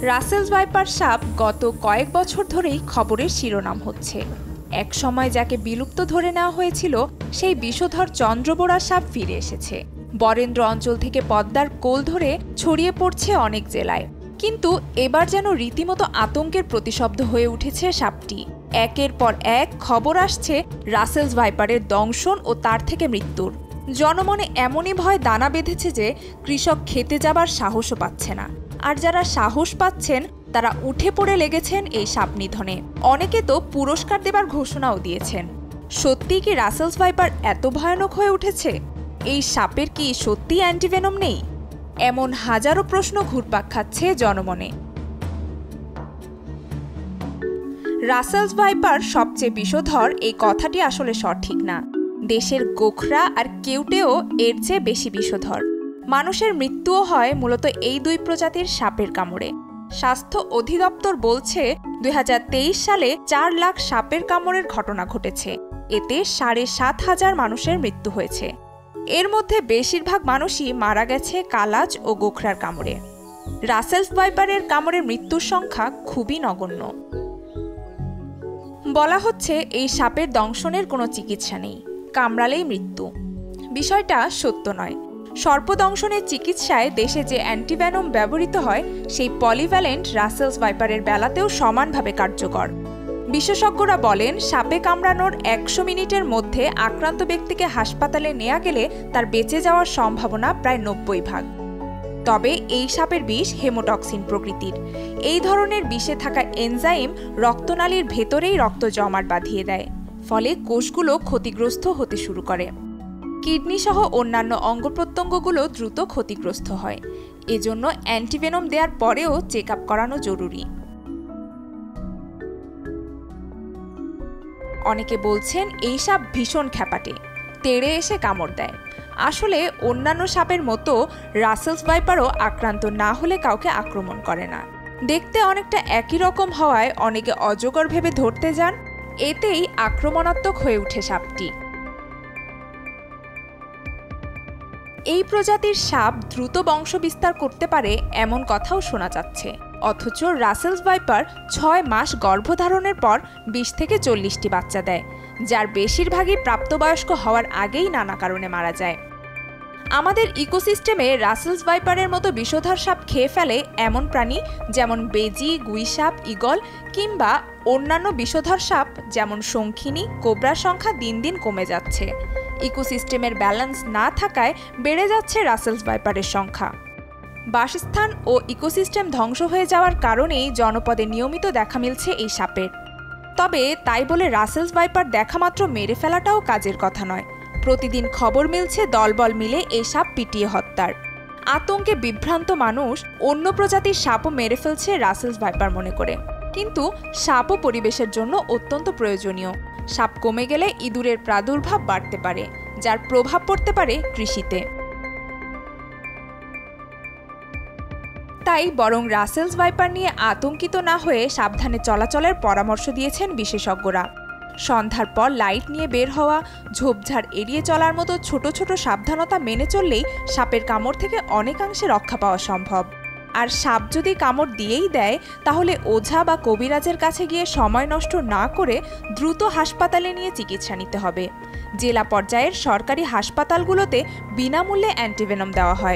Russell's viper সাপ গত কয়েক বছর ধরেই খবরের শিরোনাম হচ্ছে। এক সময় যাকে বিলুপ্ত ধরে নেওয়া হয়েছিল সেই বিষধর চন্দ্রবোরা সাপ ফিরে এসেছে। বরেন্দ্র অঞ্চল থেকে পদ্মার কোল ধরে ছড়িয়ে পড়ছে অনেক জেলায়। কিন্তু এবার যেন রীতিমতো আতঙ্কের প্রতিশব্দ হয়ে উঠেছে সাপটি। একের পর এক খবর আসছে রাসেলস ভাইপারের দংশন ও তার থেকে মৃত্যুর। জনমনে এমনই ভয় দানা বেঁধেছে যে কৃষক খেতে যাবার সাহসও পাচ্ছে না। আর যারা সাহস পাচ্ছেন তারা উঠে পড়ে লেগেছেন এই সাপ নিধনে। অনেকে তো পুরস্কার দেবার ঘোষণাও দিয়েছেন। সত্যিই কি রাসেলস ভাইপার এত ভয়ানক হয়ে উঠেছে? এই সাপের কি সত্যি অ্যান্টিভেনম নেই? এমন হাজারো প্রশ্ন ঘুরপাক খাচ্ছে জনমনে। রাসেলস ভাইপার সবচেয়ে বিষধর এই কথাটি আসলে সঠিক না। দেশের গোখরা আর কেউটেও এর চেয়ে বেশি বিষধর। মানুষের মৃত্যুও হয় মূলত এই দুই প্রজাতির সাপের কামড়ে। স্বাস্থ্য অধিদপ্তর বলছে ২০২৩ সালে ৪ লাখ সাপের কামড়ের ঘটনা ঘটেছে। এতে ৭,৫০০ মানুষের মৃত্যু হয়েছে। এর মধ্যে বেশিরভাগ মানুষই মারা গেছে কালাজ ও গোখরার কামড়ে। রাসেলস ভাইপারের কামড়ের মৃত্যুর সংখ্যা খুবই নগণ্য। বলা হচ্ছে এই সাপের দংশনের কোনো চিকিৎসা নেই, কামড়ালেই মৃত্যু। বিষয়টা সত্য নয়। সর্পদংশনের চিকিৎসায় দেশে যে অ্যান্টিভেনম ব্যবহৃত হয় সেই পলিভ্যালেন্ট রাসেলস ভাইপারের বেলাতেও সমানভাবে কার্যকর। বিশেষজ্ঞরা বলেন সাপে কামড়ানোর ১০০ মিনিটের মধ্যে আক্রান্ত ব্যক্তিকে হাসপাতালে নেওয়া গেলে তার বেঁচে যাওয়ার সম্ভাবনা প্রায় ৯০%। তবে এই সাপের বিষ হেমোটক্সিন প্রকৃতির। এই ধরনের বিষে থাকা এনজাইম রক্তনালীর ভেতরেই রক্ত জমাট বাঁধিয়ে দেয়, ফলে কোষগুলো ক্ষতিগ্রস্ত হতে শুরু করে। কিডনি সহ অন্যান্য অঙ্গপ্রত্যঙ্গগুলো দ্রুত ক্ষতিগ্রস্ত হয়। এজন্য অ্যান্টিভেনম দেওয়ার পরেও চেক আপ করানো জরুরি। অনেকে বলছেন এই সাপ ভীষণ খ্যাপাটে, তেড়ে এসে কামড় দেয়। আসলে অন্যান্য সাপের মতো রাসেলস ভাইপারও আক্রান্ত না হলে কাউকে আক্রমণ করে না। দেখতে অনেকটা একই রকম হওয়ায় অনেকে অজগর ভেবে ধরতে যান। এতেই আক্রমণাত্মক হয়ে উঠে সাপটি। এই প্রজাতির সাপ দ্রুত বংশ বিস্তার করতে পারে এমন কথাও শোনা যাচ্ছে। অথচ রাসেলস ভাইপার ৬ মাস গর্ভধারণের পর ২০ থেকে ৪০টি বাচ্চা দেয়, যার বেশিরভাগই প্রাপ্তবয়স্ক হওয়ার আগেই নানা কারণে মারা যায়। আমাদের ইকোসিস্টেমে রাসেলস ভাইপারের মতো বিষধর সাপ খেয়ে ফেলে এমন প্রাণী যেমন বেজি, গুইসাপ, ঈগল কিংবা অন্যান্য বিষধর সাপ যেমন শঙ্খিনী, কোবরার সংখ্যা দিন দিন কমে যাচ্ছে। ইকোসিস্টেমের ব্যালেন্স না থাকায় বেড়ে যাচ্ছে রাসেলস ভাইপারের সংখ্যা। বাসস্থান ও ইকোসিস্টেম ধ্বংস হয়ে যাওয়ার কারণেই জনপদে নিয়মিত দেখা মিলছে এই সাপের। তবে তাই বলে রাসেলস ভাইপার দেখামাত্র মেরে ফেলাটাও কাজের কথা নয়। প্রতিদিন খবর মিলছে দলবল মিলে এই সাপ পিটিয়ে হত্যার। আতঙ্কে বিভ্রান্ত মানুষ অন্য প্রজাতির সাপও মেরে ফেলছে রাসেলস ভাইপার মনে করে। কিন্তু সাপও পরিবেশের জন্য অত্যন্ত প্রয়োজনীয়। সাপ কমে গেলে ইঁদুরের প্রাদুর্ভাব বাড়তে পারে, যার প্রভাব পড়তে পারে কৃষিতে। তাই বরং রাসেলস ভাইপার নিয়ে আতঙ্কিত না হয়ে সাবধানে চলাচলের পরামর্শ দিয়েছেন বিশেষজ্ঞরা। সন্ধ্যার পর লাইট নিয়ে বের হওয়া, ঝোপঝাড় এড়িয়ে চলার মতো ছোট ছোট সাবধানতা মেনে চললেই সাপের কামড় থেকে অনেকাংশে রক্ষা পাওয়া সম্ভব। আর সাপ যদি কামড় দিয়েই দেয় তাহলে ওঝা বা কবিরাজের কাছে গিয়ে সময় নষ্ট না করে দ্রুত হাসপাতালে নিয়ে চিকিৎসা নিতে হবে। জেলা পর্যায়ের সরকারি হাসপাতালগুলোতে বিনামূল্যে অ্যান্টিভেনম দেওয়া হয়।